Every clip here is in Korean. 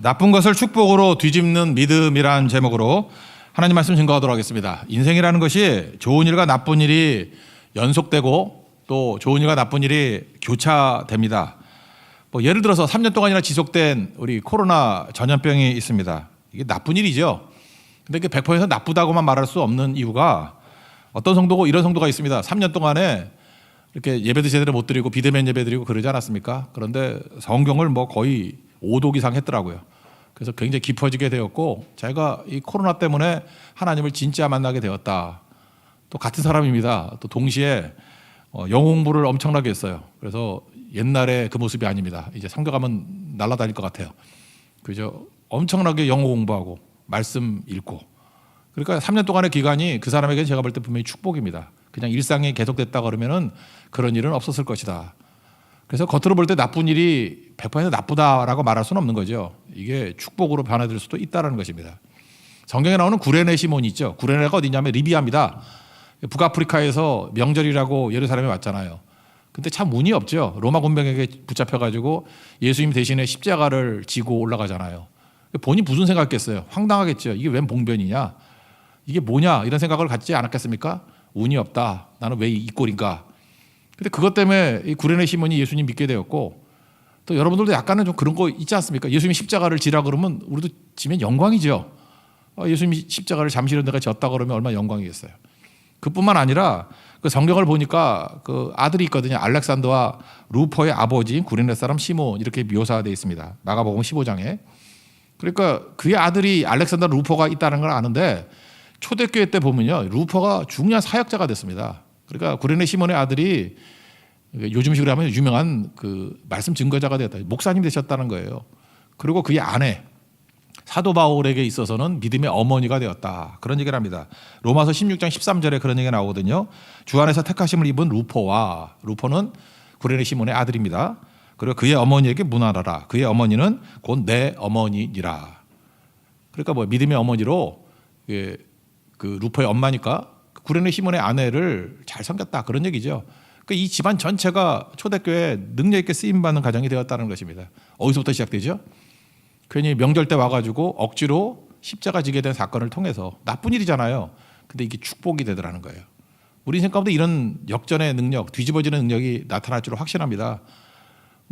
나쁜 것을 축복으로 뒤집는 믿음이란 제목으로 하나님 말씀 증거하도록 하겠습니다. 인생이라는 것이 좋은 일과 나쁜 일이 연속되고 또 좋은 일과 나쁜 일이 교차됩니다. 예를 들어서 3년 동안이나 지속된 우리 코로나 전염병이 있습니다. 이게 나쁜 일이죠. 근데 이게 100% 나쁘다고만 말할 수 없는 이유가 어떤 성도고 이런 성도가 있습니다. 3년 동안에 이렇게 예배도 제대로 못 드리고 비대면 예배 드리고 그러지 않았습니까? 그런데 성경을 거의 5독 이상 했더라고요. 그래서 굉장히 깊어지게 되었고 제가 이 코로나 때문에 하나님을 진짜 만나게 되었다. 또 같은 사람입니다. 또 동시에 영어 공부를 엄청나게 했어요. 그래서 옛날에 그 모습이 아닙니다. 이제 성경하면 날아다닐 것 같아요. 그죠? 엄청나게 영어 공부하고 말씀 읽고. 그러니까 3년 동안의 기간이 그 사람에게는 제가 볼 때 분명히 축복입니다. 그냥 일상이 계속됐다 그러면은 그런 일은 없었을 것이다. 그래서 겉으로 볼 때 나쁜 일이 100% 나쁘다라고 말할 수는 없는 거죠. 이게 축복으로 변화될 수도 있다는 것입니다. 성경에 나오는 구레네 시몬이 있죠. 구레네가 어디냐면 리비아입니다. 북아프리카에서 명절이라고 예루살렘에 왔잖아요. 근데 참 운이 없죠. 로마 군병에게 붙잡혀가지고 예수님 대신에 십자가를 지고 올라가잖아요. 본인 무슨 생각했겠어요? 황당하겠죠. 이게 웬 봉변이냐? 이게 뭐냐? 이런 생각을 갖지 않았겠습니까? 운이 없다. 나는 왜 이 꼴인가? 근데 그것 때문에 이 구레네 시몬이 예수님 믿게 되었고 또 여러분들도 약간은 좀 그런 거 있지 않습니까? 예수님이 십자가를 지라 그러면 우리도 지면 영광이죠. 예수님이 십자가를 잠시로 내가 졌다 그러면 얼마나 영광이겠어요. 그뿐만 아니라 그 성경을 보니까 그 아들이 있거든요. 알렉산더와 루포의 아버지인 구레네 사람 시몬 이렇게 묘사되어 있습니다. 마가복음 15장에. 그러니까 그의 아들이 알렉산더 루포가 있다는 걸 아는데 초대교회 때 보면요. 루포가 중요한 사역자가 됐습니다. 그러니까 구레네 시몬의 아들이 요즘식으로 하면 유명한 그 말씀 증거자가 되었다. 목사님 되셨다는 거예요. 그리고 그의 아내 사도 바울에게 있어서는 믿음의 어머니가 되었다. 그런 얘기를 합니다. 로마서 16장 13절에 그런 얘기가 나오거든요. 주 안에서 택하심을 입은 루포와 루포는 구레네 시몬의 아들입니다. 그리고 그의 어머니에게 문하라라. 그의 어머니는 곧 내 어머니니라. 그러니까 믿음의 어머니로 그 루포의 엄마니까 구레네 시몬의 아내를 잘 섬겼다. 그런 얘기죠. 그러니까 이 집안 전체가 초대교회에 능력 있게 쓰임받는 가정이 되었다는 것입니다. 어디서부터 시작되죠? 괜히 명절 때 와가지고 억지로 십자가 지게 된 사건을 통해서 나쁜 일이잖아요. 근데 이게 축복이 되더라는 거예요. 우리 인생 가운데 이런 역전의 능력, 뒤집어지는 능력이 나타날 줄로 확신합니다.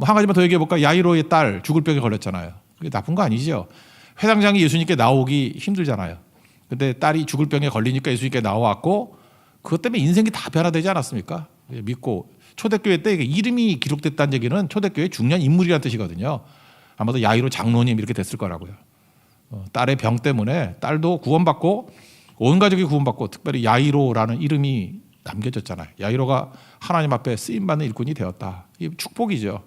한 가지만 더 얘기해 볼까? 야이로의 딸 죽을 병에 걸렸잖아요. 그게 나쁜 거 아니죠. 회당장이 예수님께 나오기 힘들잖아요. 근데 딸이 죽을 병에 걸리니까 예수님께 나왔고 그것 때문에 인생이 다 변화되지 않았습니까? 믿고 초대교회 때 이름이 기록됐다는 얘기는 초대교회 중요한 인물이라는 뜻이거든요. 아마도 야이로 장로님 이렇게 됐을 거라고요. 딸의 병 때문에 딸도 구원받고 온 가족이 구원받고 특별히 야이로라는 이름이 남겨졌잖아요. 야이로가 하나님 앞에 쓰임받는 일꾼이 되었다. 이게 축복이죠.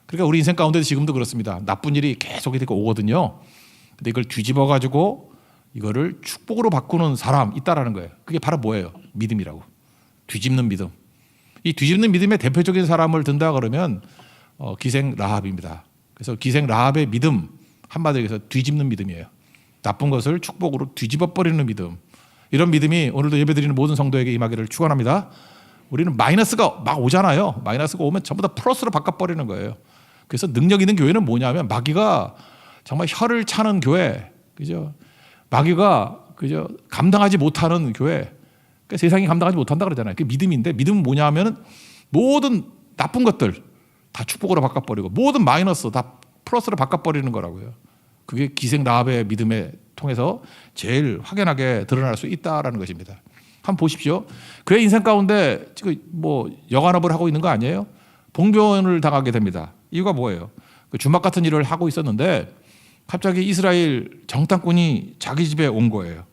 그러니까 우리 인생 가운데도 지금도 그렇습니다. 나쁜 일이 계속 이렇게 오거든요. 근데 이걸 뒤집어 가지고 이거를 축복으로 바꾸는 사람 있다라는 거예요. 그게 바로 뭐예요? 믿음이라고. 뒤집는 믿음. 이 뒤집는 믿음의 대표적인 사람을 든다 그러면 기생 라합입니다. 그래서 기생 라합의 믿음 한마디로 해서 뒤집는 믿음이에요. 나쁜 것을 축복으로 뒤집어 버리는 믿음. 이런 믿음이 오늘도 예배드리는 모든 성도에게 임하기를 축원합니다. 우리는 마이너스가 막 오잖아요. 마이너스가 오면 전부 다 플러스로 바꿔버리는 거예요. 그래서 능력 있는 교회는 뭐냐면 마귀가 정말 혀를 차는 교회, 그죠? 마귀가 그죠? 감당하지 못하는 교회. 그러니까 세상이 감당하지 못한다 그러잖아요. 그게 믿음인데 믿음은 뭐냐면은 모든 나쁜 것들 다 축복으로 바꿔버리고 모든 마이너스 다 플러스로 바꿔버리는 거라고요. 그게 기생 라합의 믿음에 통해서 제일 확연하게 드러날 수 있다라는 것입니다. 한번 보십시오. 그의 인생 가운데 지금 여관업을 하고 있는 거 아니에요? 봉변을 당하게 됩니다. 이유가 뭐예요? 주막 같은 일을 하고 있었는데 갑자기 이스라엘 정탐꾼이 자기 집에 온 거예요.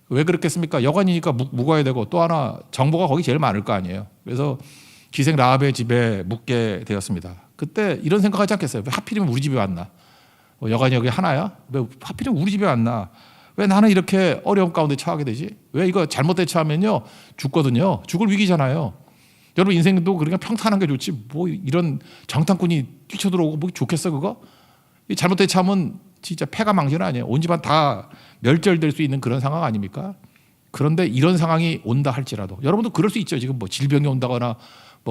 왜 그렇겠습니까? 여관이니까 묵어야 되고 또 하나 정보가 거기 제일 많을 거 아니에요. 그래서 기생 라합의 집에 묵게 되었습니다. 그때 이런 생각하지 않겠어요? 왜 하필이면 우리 집에 왔나? 여관이 여기 하나야? 왜 하필이면 우리 집에 왔나? 왜 나는 이렇게 어려움 가운데 처하게 되지? 왜 이거 잘못된 처하면요 죽거든요. 죽을 위기잖아요. 여러분 인생도 그러니까 평탄한 게 좋지 이런 정탐꾼이 뛰쳐들어오고 좋겠어 그거? 이 잘못된 처하면 진짜 패가 망신 아니에요. 온 집안 다 멸절될 수 있는 그런 상황 아닙니까? 그런데 이런 상황이 온다 할지라도 여러분도 그럴 수 있죠. 지금 질병이 온다거나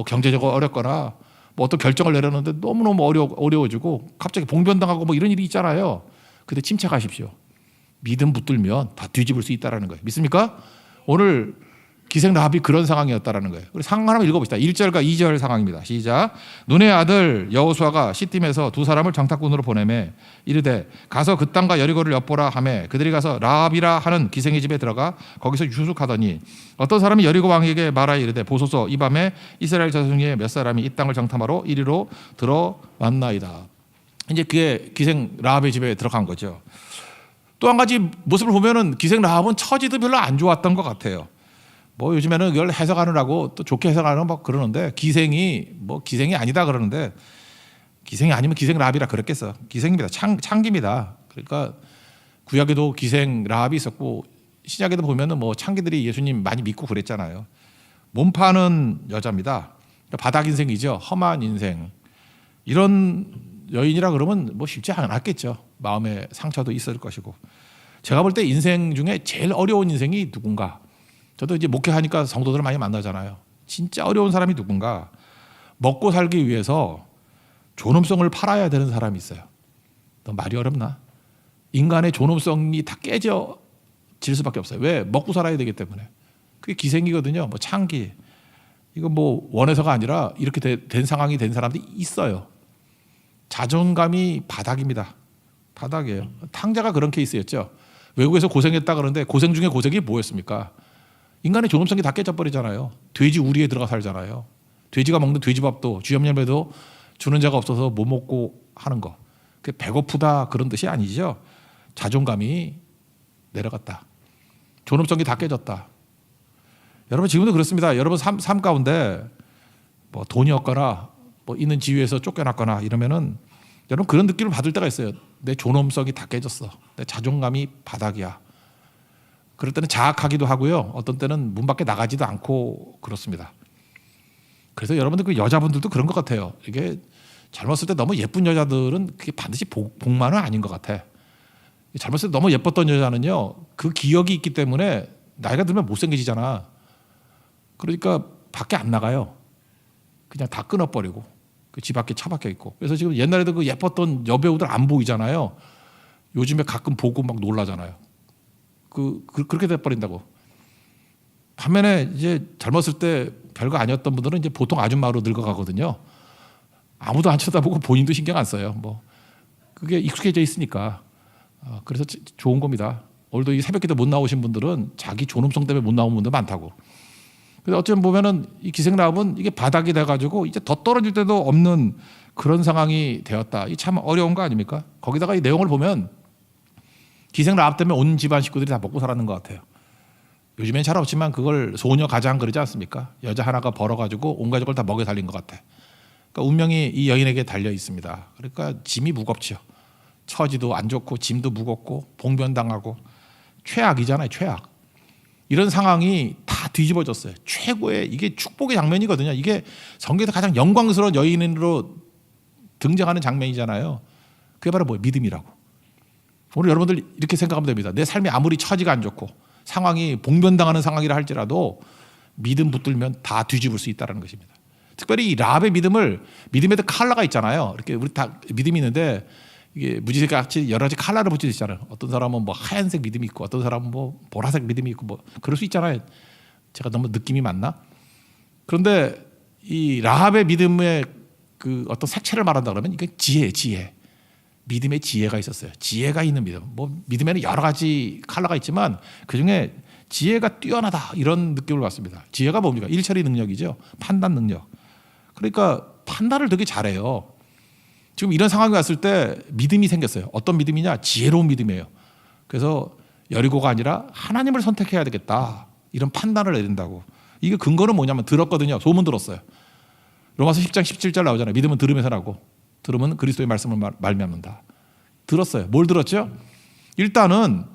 경제적으로 어렵거나 뭐 어떤 결정을 내렸는데 너무너무 어려워지고 갑자기 봉변당하고 뭐 이런 일이 있잖아요. 근데 침착하십시오. 믿음 붙들면 다 뒤집을 수 있다라는 거예요. 믿습니까? 오늘 기생 라합이 그런 상황이었다라는 거예요. 우리 상황 하나 읽어봅시다. 1절과 2절 상황입니다. 시작. 눈의 아들 여호수아가 시팀에서 두 사람을 장타꾼으로 보내매 이르되 가서 그 땅과 여리고를 엿보라 하매 그들이 가서 라합이라 하는 기생의 집에 들어가 거기서 유숙하더니 어떤 사람이 여리고 왕에게 말하여 이르되 보소서 이 밤에 이스라엘 자손 중에 몇 사람이 이 땅을 장탐하러 이리로 들어왔나이다. 이제 그게 기생 라합의 집에 들어간 거죠. 또 한 가지 모습을 보면은 기생 라합은 처지도 별로 안 좋았던 것 같아요. 뭐 요즘에는 이걸 해석하느라고 또 좋게 해석하는 막 그러는데 기생이 아니다 그러는데 기생이 아니면 기생 라합이라 그랬겠어. 기생입니다. 창기입니다. 그러니까 구약에도 기생 라합이 있었고 신약에도 보면은 뭐 창기들이 예수님 많이 믿고 그랬잖아요. 몸 파는 여자입니다. 바닥 인생이죠. 험한 인생. 이런 여인이라 그러면 뭐 쉽지 않았겠죠. 마음의 상처도 있을 것이고. 제가 볼 때 인생 중에 제일 어려운 인생이 누군가. 저도 이제 목회하니까 성도들을 많이 만나잖아요. 진짜 어려운 사람이 누군가. 먹고 살기 위해서 존엄성을 팔아야 되는 사람이 있어요. 너 말이 어렵나? 인간의 존엄성이 다 깨져질 수밖에 없어요. 왜? 먹고 살아야 되기 때문에. 그게 기생이거든요. 뭐 창기. 이거 뭐 원해서가 아니라 이렇게 된 상황이 된 사람들이 있어요. 자존감이 바닥입니다. 바닥이에요. 탕자가 그런 케이스였죠. 외국에서 고생했다 그러는데 고생 중에 고생이 뭐였습니까? 인간의 존엄성이 다 깨져버리잖아요. 돼지 우리에 들어가 살잖아요. 돼지가 먹는 돼지밥도 주염염에도 주는 자가 없어서 못 먹고 하는 거. 그게 배고프다 그런 뜻이 아니죠. 자존감이 내려갔다. 존엄성이 다 깨졌다. 여러분 지금도 그렇습니다. 여러분 삶 가운데 뭐 돈이 없거나 뭐 있는 지위에서 쫓겨났거나 이러면은 여러분 그런 느낌을 받을 때가 있어요. 내 존엄성이 다 깨졌어. 내 자존감이 바닥이야. 그럴 때는 자학하기도 하고요. 어떤 때는 문 밖에 나가지도 않고 그렇습니다. 그래서 여러분들 그 여자분들도 그런 것 같아요. 이게 젊었을 때 너무 예쁜 여자들은 그게 반드시 복만은 아닌 것 같아. 젊었을 때 너무 예뻤던 여자는요. 그 기억이 있기 때문에 나이가 들면 못생겨지잖아. 그러니까 밖에 안 나가요. 그냥 다 끊어버리고 그 집 밖에 처박혀 있고. 그래서 지금 옛날에도 그 예뻤던 여배우들 안 보이잖아요. 요즘에 가끔 보고 막 놀라잖아요. 그렇게 돼버린다고. 반면에 이제 젊었을 때 별거 아니었던 분들은 이제 보통 아줌마로 늙어가거든요. 아무도 안 쳐다보고 본인도 신경 안 써요. 뭐 그게 익숙해져 있으니까. 그래서 좋은 겁니다. 오늘도 이 새벽기도 못 나오신 분들은 자기 존엄성 때문에 못 나온 분들 많다고. 그래서 어쩌면 보면은 이 기생 라합은 이게 바닥이 돼가지고 이제 더 떨어질 때도 없는 그런 상황이 되었다. 이 참 어려운 거 아닙니까? 거기다가 이 내용을 보면 기생 라합 때문에 온 집안 식구들이 다 먹고 살았는 것 같아요. 요즘엔 잘 없지만 그걸 소녀 가장 그러지 않습니까? 여자 하나가 벌어가지고 온 가족을 다 먹여 살린 것 같아. 그러니까 운명이 이 여인에게 달려 있습니다. 그러니까 짐이 무겁죠. 처지도 안 좋고 짐도 무겁고 봉변당하고 최악이잖아요. 최악. 이런 상황이 다 뒤집어졌어요. 최고의 이게 축복의 장면이거든요. 이게 성경에서 가장 영광스러운 여인으로 등장하는 장면이잖아요. 그게 바로 뭐예요? 믿음이라고. 오늘 여러분들 이렇게 생각하면 됩니다. 내 삶이 아무리 처지가 안 좋고 상황이 봉변당하는 상황이라 할지라도 믿음 붙들면 다 뒤집을 수 있다는 것입니다. 특별히 이 라합의 믿음에도 컬러가 있잖아요. 이렇게 우리 다 믿음이 있는데 이게 무지개같이 여러 가지 컬러를 붙일 수 있잖아요. 어떤 사람은 뭐 하얀색 믿음이 있고 어떤 사람은 뭐 보라색 믿음이 있고 뭐 그럴 수 있잖아요. 제가 너무 느낌이 맞나? 그런데 이 라합의 믿음의 그 어떤 색채를 말한다 그러면 이게 지혜. 믿음의 지혜가 있었어요. 지혜가 있는 믿음. 뭐 믿음에는 여러 가지 컬러가 있지만 그중에 지혜가 뛰어나다 이런 느낌을 받습니다. 지혜가 뭡니까? 일처리 능력이죠. 판단 능력. 그러니까 판단을 되게 잘해요. 지금 이런 상황이 왔을 때 믿음이 생겼어요. 어떤 믿음이냐? 지혜로운 믿음이에요. 그래서 여리고가 아니라 하나님을 선택해야 되겠다. 이런 판단을 내린다고. 이게 근거는 뭐냐면 들었거든요. 소문 들었어요. 로마서 10장 17절 나오잖아요. 믿음은 들으면서 나고 들으면 그리스도의 말씀을 말미암는다. 들었어요. 뭘 들었죠? 일단은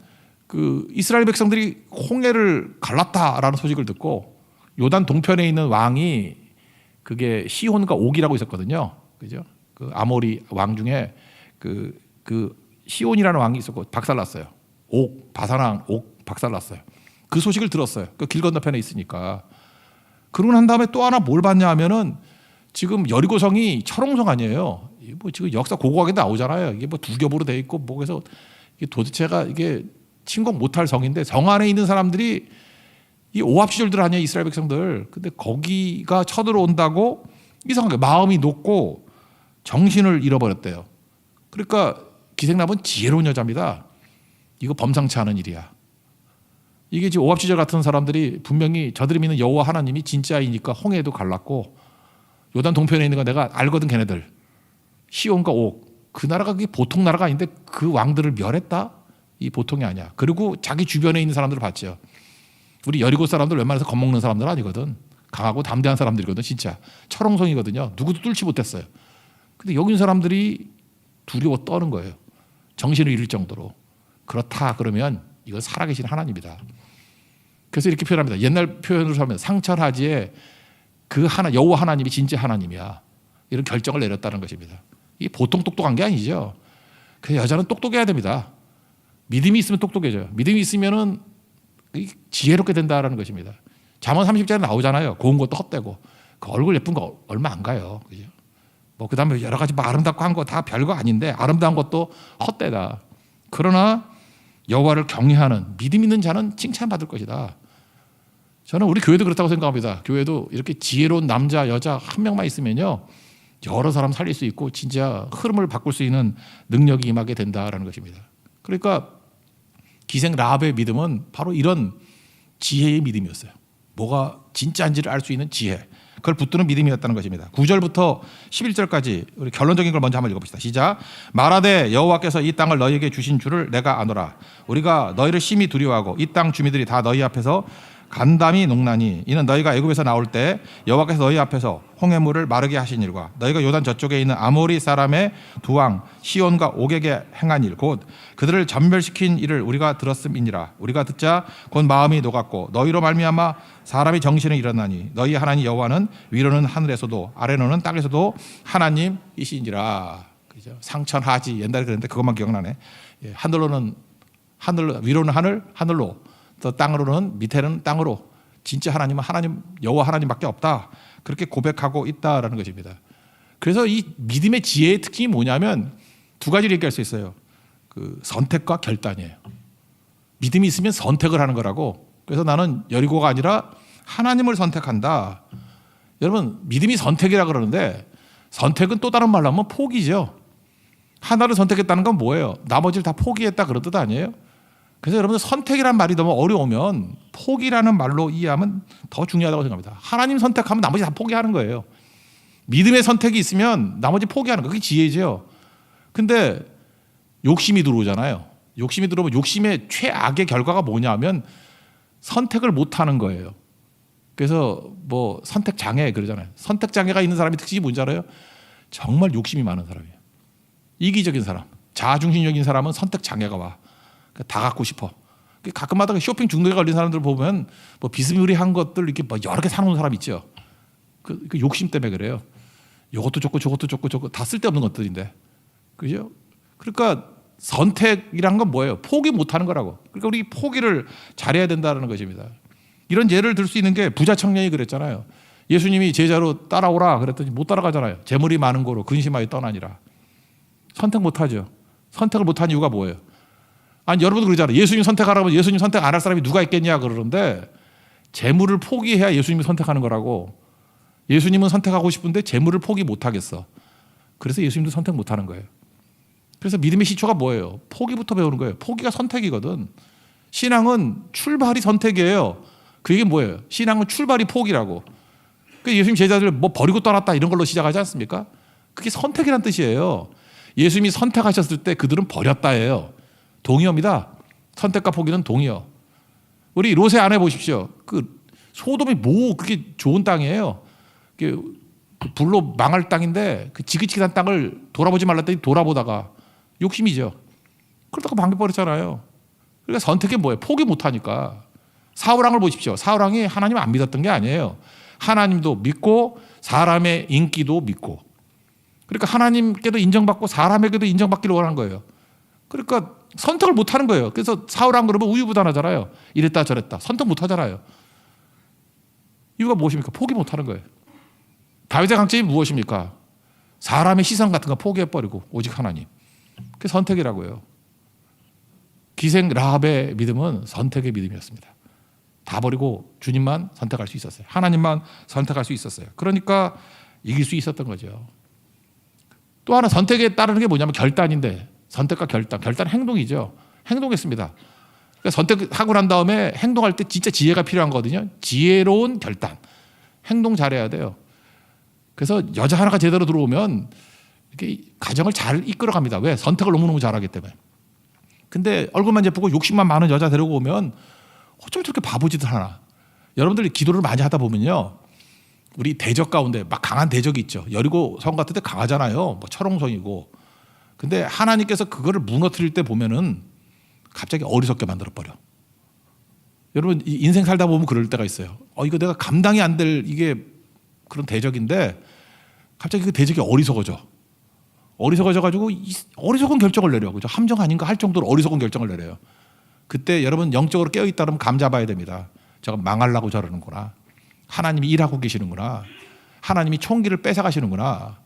그 이스라엘 백성들이 홍해를 갈랐다라는 소식을 듣고 요단 동편에 있는 왕이 그게 시혼과 옥이라고 있었거든요. 그죠? 그 아모리 왕 중에 그 시온이라는 왕이 있었고 박살났어요. 바사랑 옥 박살났어요. 그 소식을 들었어요. 그 길 건너편에 있으니까. 그러고 난 다음에 또 하나 뭘 봤냐 하면은 지금 여리고성이 철옹성 아니에요. 뭐 지금 역사 고고하게 나오잖아요. 이게 뭐 두 겹으로 돼 있고 뭐 그래서 이게 도대체가 이게 침공 못할 성인데 성 안에 있는 사람들이 이 오합지졸들 아니에요, 이스라엘 백성들. 근데 거기가 쳐들어온다고 이상하게 마음이 높고 정신을 잃어버렸대요. 그러니까 기생남은 지혜로운 여자입니다. 이거 범상치 않은 일이야. 이게 지금 오합지졸 같은 사람들이 분명히 저들이 믿는 여호와 하나님이 진짜이니까 홍해에도 갈랐고 요단 동편에 있는 거 내가 알거든 걔네들. 시온과 옥. 그 나라가 그게 보통 나라가 아닌데 그 왕들을 멸했다? 이 보통이 아니야. 그리고 자기 주변에 있는 사람들을 봤죠. 우리 여리고 사람들 웬만해서 겁먹는 사람들 아니거든. 강하고 담대한 사람들이거든 진짜. 철옹성이거든요. 누구도 뚫지 못했어요. 근데 여기 있는 사람들이 두려워 떠는 거예요. 정신을 잃을 정도로. 그렇다 그러면 이건 살아계신 하나님이다. 그래서 이렇게 표현합니다. 옛날 표현으로 하면 상철하지에 그 하나 여호와 하나님이 진짜 하나님이야. 이런 결정을 내렸다는 것입니다. 이게 보통 똑똑한 게 아니죠. 그래서 여자는 똑똑해야 됩니다. 믿음이 있으면 똑똑해져요. 믿음이 있으면은 지혜롭게 된다라는 것입니다. 잠언 30절에 나오잖아요. 고운 것도 헛되고 그 얼굴 예쁜 거 얼마 안 가요. 그죠? 뭐 그다음에 여러 가지 뭐 아름답고 한 거 다 별거 아닌데 아름다운 것도 헛되다. 그러나 여호와를 경외하는 믿음 있는 자는 칭찬받을 것이다. 저는 우리 교회도 그렇다고 생각합니다. 교회도 이렇게 지혜로운 남자 여자 한 명만 있으면요 여러 사람 살릴 수 있고 진짜 흐름을 바꿀 수 있는 능력이 임하게 된다라는 것입니다. 그러니까 기생 라합의 믿음은 바로 이런 지혜의 믿음이었어요. 뭐가 진짜인지를 알 수 있는 지혜. 그걸 붙드는 믿음이었다는 것입니다. 9절부터 11절까지 우리 결론적인 걸 먼저 한번 읽어봅시다. 시작. 말하되 여호와께서 이 땅을 너희에게 주신 줄을 내가 아노라. 우리가 너희를 심히 두려워하고 이 땅 주민들이 다 너희 앞에서 간담이 녹나니 이는 너희가 애굽에서 나올 때 여호와께서 너희 앞에서 홍해물을 마르게 하신 일과 너희가 요단 저쪽에 있는 아모리 사람의 두 왕 시온과 옥에게 행한 일 곧 그들을 전멸시킨 일을 우리가 들었음이니라. 우리가 듣자 곧 마음이 녹았고 너희로 말미암아 사람이 정신을 잃었나니 너희 하나님 여호와는 위로는 하늘에서도 아래로는 땅에서도 하나님이시니라. 그죠? 상천하지 옛날에 그랬는데 그것만 기억나네. 하늘로는 하늘 위로는 하늘 하늘로 또 땅으로는 밑에는 땅으로 진짜 하나님은 하나님 여호와 하나님밖에 없다. 그렇게 고백하고 있다라는 것입니다. 그래서 이 믿음의 지혜의 특징이 뭐냐면 두 가지를 얘기할 수 있어요. 그 선택과 결단이에요. 믿음이 있으면 선택을 하는 거라고. 그래서 나는 여리고가 아니라 하나님을 선택한다. 여러분 믿음이 선택이라 그러는데 선택은 또 다른 말로 하면 포기죠. 하나를 선택했다는 건 뭐예요? 나머지를 다 포기했다 그런 뜻 아니에요? 그래서 여러분들 선택이란 말이 너무 어려우면 포기라는 말로 이해하면 더 중요하다고 생각합니다. 하나님 선택하면 나머지 다 포기하는 거예요. 믿음의 선택이 있으면 나머지 포기하는 거 그게 지혜죠. 근데 욕심이 들어오잖아요. 욕심이 들어오면 욕심의 최악의 결과가 뭐냐면 선택을 못하는 거예요. 그래서 뭐 선택 장애 그러잖아요. 선택 장애가 있는 사람의 특징이 뭔지 알아요? 정말 욕심이 많은 사람이에요. 이기적인 사람, 자아중심적인 사람은 선택 장애가 와. 다 갖고 싶어. 가끔마다 쇼핑 중독에 걸린 사람들 보면 뭐 비스무리한 것들 이렇게 뭐 여러 개 사놓은 사람 있죠. 그 욕심 때문에 그래요. 이것도 좋고 저것도 좋고 저거 다 쓸데없는 것들인데, 그죠? 그러니까 선택이란 건 뭐예요? 포기 못하는 거라고. 그러니까 우리 포기를 잘해야 된다는 것입니다. 이런 예를 들 수 있는 게 부자 청년이 그랬잖아요. 예수님이 제자로 따라오라 그랬더니 못 따라가잖아요. 재물이 많은 거로 근심하여 떠나니라. 선택 못하죠. 선택을 못한 이유가 뭐예요? 아니 여러분도 그러잖아요. 예수님 선택하라고 하면 예수님 선택 안 할 사람이 누가 있겠냐 그러는데 재물을 포기해야 예수님이 선택하는 거라고. 예수님은 선택하고 싶은데 재물을 포기 못하겠어. 그래서 예수님도 선택 못하는 거예요. 그래서 믿음의 시초가 뭐예요? 포기부터 배우는 거예요. 포기가 선택이거든. 신앙은 출발이 선택이에요. 그게 뭐예요? 신앙은 출발이 포기라고. 그러니까 예수님 제자들 뭐 버리고 떠났다 이런 걸로 시작하지 않습니까? 그게 선택이란 뜻이에요. 예수님이 선택하셨을 때 그들은 버렸다예요. 동의어입니다. 선택과 포기는 동의어. 우리 롯의 아내 보십시오. 그 소돔이 뭐 그렇게 좋은 땅이에요. 그 불로 망할 땅인데 그 지긋지긋한 땅을 돌아보지 말랐더니 돌아보다가 욕심이죠. 그러다가 방귀버렸잖아요. 그러니까 선택이 뭐예요? 포기 못하니까. 사울왕을 보십시오. 사울왕이 하나님 안 믿었던 게 아니에요. 하나님도 믿고 사람의 인기도 믿고. 그러니까 하나님께도 인정받고 사람에게도 인정받기를 원하는 거예요. 그러니까 선택을 못하는 거예요. 그래서 사울왕 그러면 우유부단하잖아요. 이랬다 저랬다. 선택 못하잖아요. 이유가 무엇입니까? 포기 못하는 거예요. 다윗의 강점이 무엇입니까? 사람의 시선 같은 거 포기해버리고 오직 하나님. 그게 선택이라고요. 기생 라합의 믿음은 선택의 믿음이었습니다. 다 버리고 주님만 선택할 수 있었어요. 하나님만 선택할 수 있었어요. 그러니까 이길 수 있었던 거죠. 또 하나 선택에 따르는 게 뭐냐면 결단인데, 선택과 결단. 결단은 행동이죠. 행동했습니다. 그러니까 선택하고 난 다음에 행동할 때 진짜 지혜가 필요한 거거든요. 지혜로운 결단. 행동 잘해야 돼요. 그래서 여자 하나가 제대로 들어오면 이렇게 가정을 잘 이끌어갑니다. 왜? 선택을 너무너무 잘하기 때문에. 근데 얼굴만 예쁘고 욕심만 많은 여자 데리고 오면 어쩜 저렇게 바보짓을 하나. 여러분들이 기도를 많이 하다 보면요, 우리 대적 가운데 막 강한 대적이 있죠. 여리고 성 같은 데 강하잖아요. 뭐 철옹성이고. 근데 하나님께서 그거를 무너뜨릴 때 보면은 갑자기 어리석게 만들어버려. 여러분 인생 살다 보면 그럴 때가 있어요. 이거 내가 감당이 안 될 이게 그런 대적인데 갑자기 그 대적이 어리석어져. 어리석어져가지고 어리석은 결정을 내려. 그죠? 함정 아닌가 할 정도로 어리석은 결정을 내려요. 그때 여러분 영적으로 깨어있다 그러면 감 잡아야 됩니다. 저가 망하려고 저러는구나. 하나님이 일하고 계시는구나. 하나님이 총기를 뺏어가시는구나.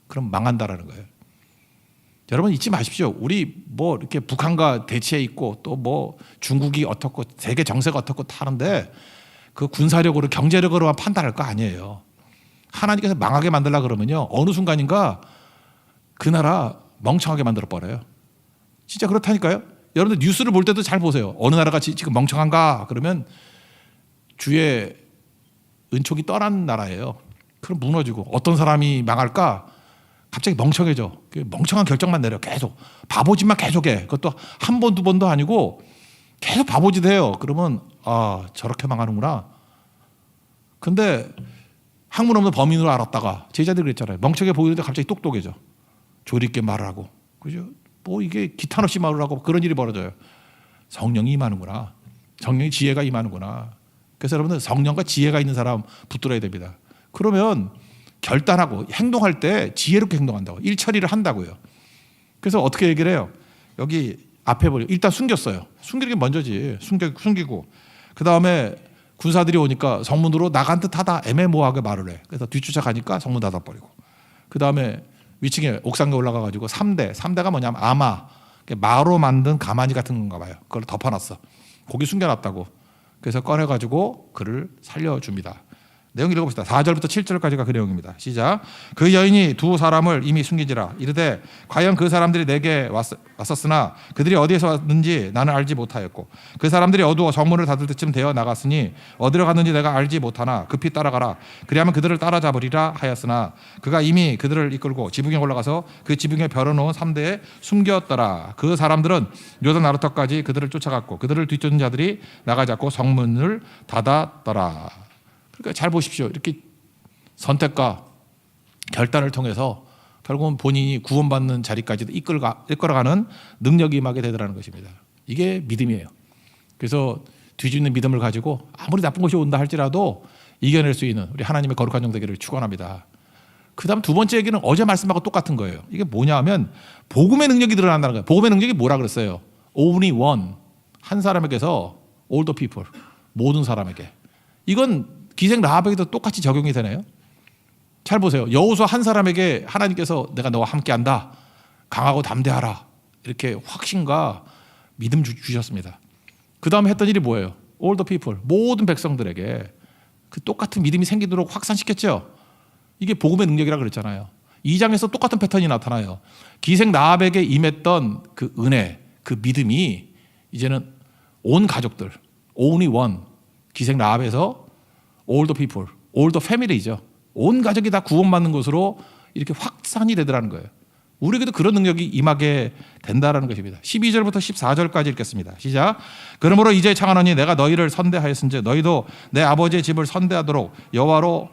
그럼 망한다라는 거예요. 여러분 잊지 마십시오. 우리 뭐 이렇게 북한과 대치해 있고 또 뭐 중국이 어떻고 세계 정세가 어떻고 타는데 그 군사력으로 경제력으로만 판단할 거 아니에요. 하나님께서 망하게 만들려고 그러면요, 어느 순간인가 그 나라 멍청하게 만들어 버려요. 진짜 그렇다니까요. 여러분들 뉴스를 볼 때도 잘 보세요. 어느 나라가 지금 멍청한가 그러면 주의 은총이 떠난 나라예요. 그럼 무너지고. 어떤 사람이 망할까? 갑자기 멍청해져. 멍청한 결정만 내려. 계속 바보짓만 계속해. 그것도 한 번, 두 번도 아니고 계속 바보짓 해요. 그러면 저렇게 망하는구나. 근데 학문 없는 범인으로 알았다가 제자들이 그랬잖아요. 멍청해 보이는데 갑자기 똑똑해져. 조리 있게 말을 하고. 그죠? 뭐 이게 기탄 없이 말을 하고 그런 일이 벌어져요. 성령이 임하는구나. 성령이 지혜가 임하는구나. 그래서 여러분들 성령과 지혜가 있는 사람 붙들어야 됩니다. 그러면 결단하고 행동할 때 지혜롭게 행동한다고. 일처리를 한다고요. 그래서 어떻게 얘기를 해요? 여기 앞에 보려. 일단 숨겼어요. 숨기는 게 먼저지. 숨기고. 그 다음에 군사들이 오니까 성문으로 나간 듯하다 애매모호하게 말을 해. 그래서 뒤쫓아가니까 성문 닫아버리고. 그 다음에 위층에 옥상에 올라가가지고 3대가 뭐냐면 아마 마로 만든 가마니 같은 건가 봐요. 그걸 덮어놨어. 거기 숨겨놨다고. 그래서 꺼내가지고 그를 살려줍니다. 내용 읽어봅시다. 4절부터 7절까지가 그 내용입니다. 시작. 그 여인이 두 사람을 이미 숨기지라. 이르되 과연 그 사람들이 내게 왔었으나 그들이 어디에서 왔는지 나는 알지 못하였고 그 사람들이 어두워 정문을 닫을 때쯤 되어 나갔으니 어디로 갔는지 내가 알지 못하나 급히 따라가라. 그리하면 그들을 따라잡으리라 하였으나 그가 이미 그들을 이끌고 지붕에 올라가서 그 지붕에 벼러놓은 3대에 숨겼더라. 그 사람들은 요단 나루터까지 그들을 쫓아갔고 그들을 뒤쫓는 자들이 나가지 않고 성문을 닫았더라. 그러니까 잘 보십시오. 이렇게 선택과 결단을 통해서 결국은 본인이 구원받는 자리까지도 이끌어가는 능력이 임하게 되더라는 것입니다. 이게 믿음이에요. 그래서 뒤집는 믿음을 가지고 아무리 나쁜 것이 온다 할지라도 이겨낼 수 있는 우리 하나님의 거룩한 종 되기를 축원합니다. 그 다음 두 번째 얘기는 어제 말씀하고 똑같은 거예요. 이게 뭐냐 하면 복음의 능력이 드러난다는 거예요. 복음의 능력이 뭐라 그랬어요? Only one. 한 사람에게서 all the people. 모든 사람에게. 이건 기생 라합에게도 똑같이 적용이 되네요. 잘 보세요. 여호수아 한 사람에게 하나님께서 내가 너와 함께한다. 강하고 담대하라. 이렇게 확신과 믿음 주셨습니다. 그 다음에 했던 일이 뭐예요? All the people. 모든 백성들에게 그 똑같은 믿음이 생기도록 확산시켰죠. 이게 복음의 능력이라고 그랬잖아요. 2장에서 똑같은 패턴이 나타나요. 기생 라합에게 임했던 그 은혜, 그 믿음이 이제는 온 가족들, only one. 기생 라합에서 all the people, all the family죠. 온 가족이 다 구원받는 것으로 이렇게 확산이 되더라는 거예요. 우리에게도 그런 능력이 임하게 된다는 것입니다. 12절부터 14절까지 읽겠습니다. 시작. 그러므로 이제 창하노니 내가 너희를 선대하였은즉 너희도 내 아버지의 집을 선대하도록 여호와로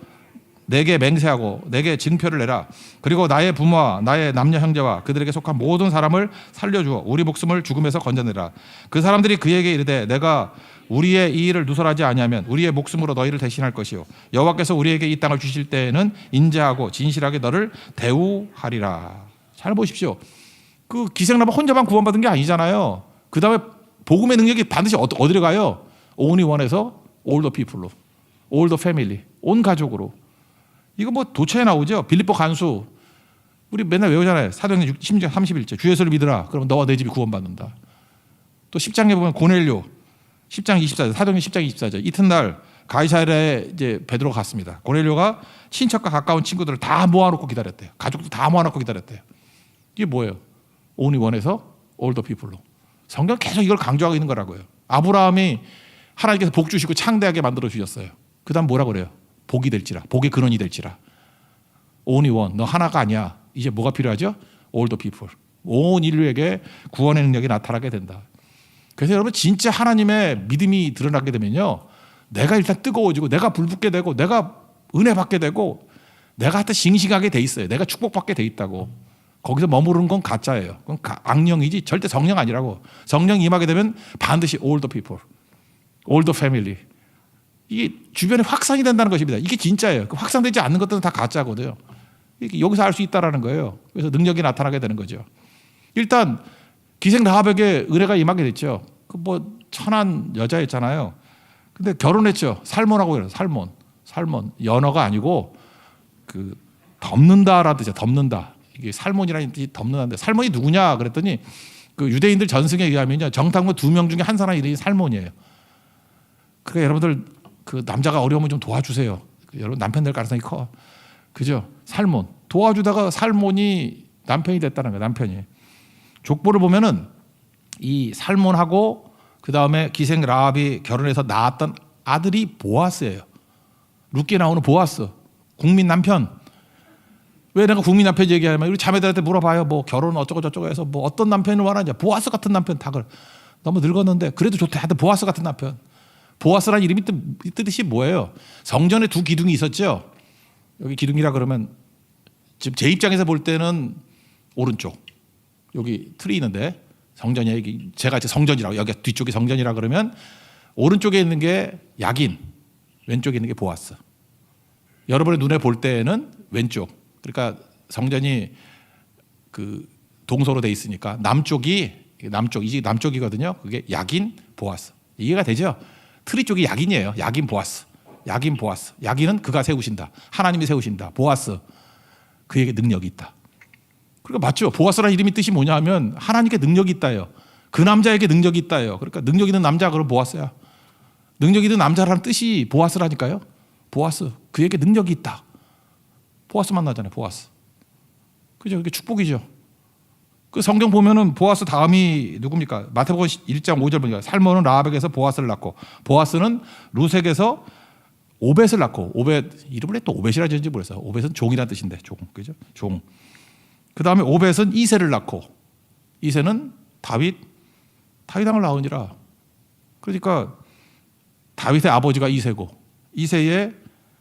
내게 맹세하고 내게 징표를 내라. 그리고 나의 부모와 나의 남녀 형제와 그들에게 속한 모든 사람을 살려주어 우리 목숨을 죽음에서 건져내라. 그 사람들이 그에게 이르되 내가 우리의 이 일을 누설하지 아니하면 우리의 목숨으로 너희를 대신할 것이요 여호와께서 우리에게 이 땅을 주실 때에는 인자하고 진실하게 너를 대우하리라. 잘 보십시오. 그 기생라합 혼자만 구원받은 게 아니잖아요. 그 다음에 복음의 능력이 반드시 어디로 가요? only one에서 all the people로, all the family, 온 가족으로. 이거 뭐 도처에 나오죠. 빌립보 간수. 우리 맨날 외우잖아요. 사도행전 16장 31절. 주 예수를 믿으라. 그러면 너와 내 집이 구원받는다. 또 10장에 보면 고넬료 10장 24절. 사도행전 10장 24절. 이튿날 가이사랴에 이제 베드로가 갔습니다. 고넬료가 친척과 가까운 친구들을 다 모아놓고 기다렸대요. 가족도 다 모아놓고 기다렸대요. 이게 뭐예요? only one에서 all the people로. 성경 계속 이걸 강조하고 있는 거라고요. 아브라함이 하나님께서 복 주시고 창대하게 만들어 주셨어요. 그 다음 뭐라 그래요? 복이 될지라. 복의 근원이 될지라. only one. 너 하나가 아니야. 이제 뭐가 필요하죠? all the people. 온 인류에게 구원의 능력이 나타나게 된다. 그래서 여러분 진짜 하나님의 믿음이 드러나게 되면요. 내가 일단 뜨거워지고 내가 불붙게 되고 내가 은혜 받게 되고 내가 하여튼 싱싱하게 돼 있어요. 내가 축복받게 돼 있다고. 거기서 머무르는 건 가짜예요. 그건 악령이지 절대 성령 아니라고. 성령 임하게 되면 반드시 all the people, all the family. 이게 주변에 확산이 된다는 것입니다. 이게 진짜예요. 그 확산되지 않는 것들은 다 가짜거든요. 여기서 알 수 있다라는 거예요. 그래서 능력이 나타나게 되는 거죠. 일단 기생 라합에게 은혜가 임하게 됐죠. 그 뭐 천한 여자였잖아요. 근데 결혼했죠. 살몬하고 그래요. 살몬. 연어가 아니고 그 덮는다라는 뜻이야. 덮는다. 이게 살몬이라는 뜻이 덮는다인데 살몬이 누구냐 그랬더니 그 유대인들 전승에 의하면요. 정탐꾼 2명 중에 한 사람 이름이 살몬이에요. 그래 여러분들 그 남자가 어려우면 좀 도와주세요. 여러분 남편 될 가능성이 커. 그죠? 살몬. 도와주다가 살몬이 남편이 됐다는 거예요. 남편이. 족보를 보면은 이 살몬하고 그 다음에 기생 라합이 결혼해서 낳았던 아들이 보아스예요. 룻기에 나오는 보아스. 국민 남편. 왜 내가 국민 남편 얘기하냐면 우리 자매들한테 물어봐요. 뭐 결혼 어쩌고 저쩌고 해서 뭐 어떤 남편을 원하냐. 보아스 같은 남편 다 그래. 너무 늙었는데 그래도 좋대. 하여튼 보아스 같은 남편. 보아스라는 이름이 뜻이 뭐예요? 성전에 두 기둥이 있었죠. 여기 기둥이라 그러면 지금 제 입장에서 볼 때는 오른쪽. 여기 틀이 있는데 성전이야. 여기 제가 이제 성전이라고 여기 뒤쪽이 성전이라 그러면 오른쪽에 있는 게 야긴, 왼쪽에 있는 게 보아스. 여러분의 눈에 볼 때는 왼쪽. 그러니까 성전이 그 동서로 돼 있으니까 이게 남쪽이거든요. 그게 야긴, 보아스. 이해가 되죠? 트리 쪽이 야긴이에요. 야긴, 보아스. 야긴은 그가 세우신다. 하나님이 세우신다. 보아스. 그에게 능력이 있다. 그러니까 맞죠. 보아스라는 이름이 뜻이 뭐냐 하면 하나님께 능력이 있다예요. 그 남자에게 능력이 있다예요. 그러니까 능력 있는 남자 그럼 보아스야. 능력 있는 남자라는 뜻이 보아스라니까요. 보아스. 그에게 능력이 있다. 보아스 만나잖아요. 보아스. 그죠? 그게 축복이죠. 그 성경 보면은 보아스 다음이 누굽니까? 마태복음 1장 5절 보니까 살몬은 라합에게서 보아스를 낳고 보아스는 루색에서 오벳을 낳고 오벳 이름을 왜 또 오벳이라 지은지 모르겠어요. 오벳은 종이라는 뜻인데 종. 그죠? 종. 그 다음에 오벳은 이새를 낳고 이새는 다윗 왕을 낳으니라. 그러니까 다윗의 아버지가 이새고 이새의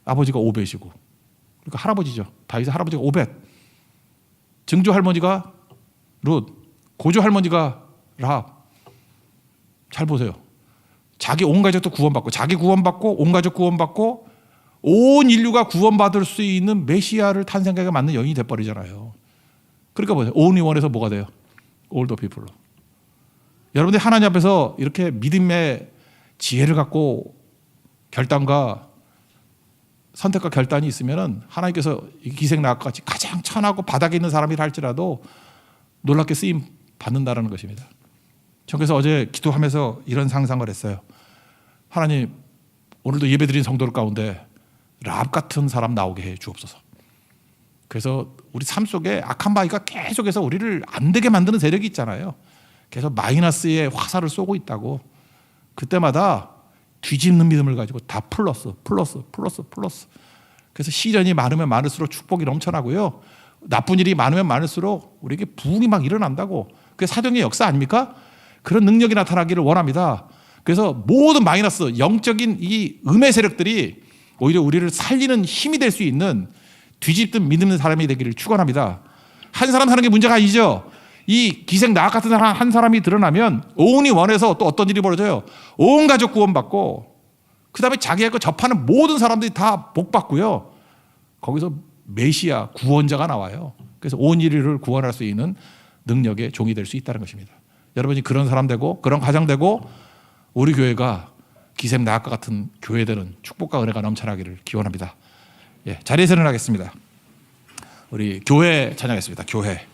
아버지가 오벳이고 그러니까 할아버지죠. 다윗의 할아버지가 오벳. 증조 할머니가 룻. 고조 할머니가 라합. 잘 보세요. 자기 온 가족도 구원받고 자기 구원받고 온 가족 구원받고 온 인류가 구원받을 수 있는 메시아를 탄생하게 만든 여인이 돼버리잖아요. 그러니까 보세요. only one에서 뭐가 돼요? all the people로. 여러분들이 하나님 앞에서 이렇게 믿음의 지혜를 갖고 결단과 선택과 결단이 있으면은 하나님께서 기생 라합과 같이 가장 천하고 바닥에 있는 사람이라 할지라도 놀랍게 쓰임 받는다라는 것입니다. 저 그래서 어제 기도하면서 이런 상상을 했어요. 하나님 오늘도 예배드린 성도들 가운데 라합 같은 사람 나오게 해 주옵소서. 그래서 우리 삶 속에 악한 마귀가 계속해서 우리를 안 되게 만드는 세력이 있잖아요. 계속 마이너스의 화살을 쏘고 있다고. 그때마다 뒤집는 믿음을 가지고 다 플러스. 그래서 시련이 많으면 많을수록 축복이 넘쳐나고요. 나쁜 일이 많으면 많을수록 우리에게 부흥이 막 일어난다고. 그게 사도행전의 역사 아닙니까? 그런 능력이 나타나기를 원합니다. 그래서 모든 마이너스, 영적인 이 음의 세력들이 오히려 우리를 살리는 힘이 될 수 있는 뒤집든 믿는 사람이 되기를 축원합니다. 한 사람 사는 게 문제가 아니죠. 이 기생 라합 같은 사람 한 사람이 드러나면 only one에서 또 어떤 일이 벌어져요. 온 가족 구원받고 그 다음에 자기가 접하는 모든 사람들이 다 복받고요. 거기서 메시아 구원자가 나와요. 그래서 온 인류를 구원할 수 있는 능력의 종이 될 수 있다는 것입니다. 여러분이 그런 사람 되고 그런 가정 되고 우리 교회가 기생 라합과 같은 교회들은 축복과 은혜가 넘쳐나기를 기원합니다. 예, 자리에서 일어나겠습니다. 우리 교회 찬양하겠습니다. 교회.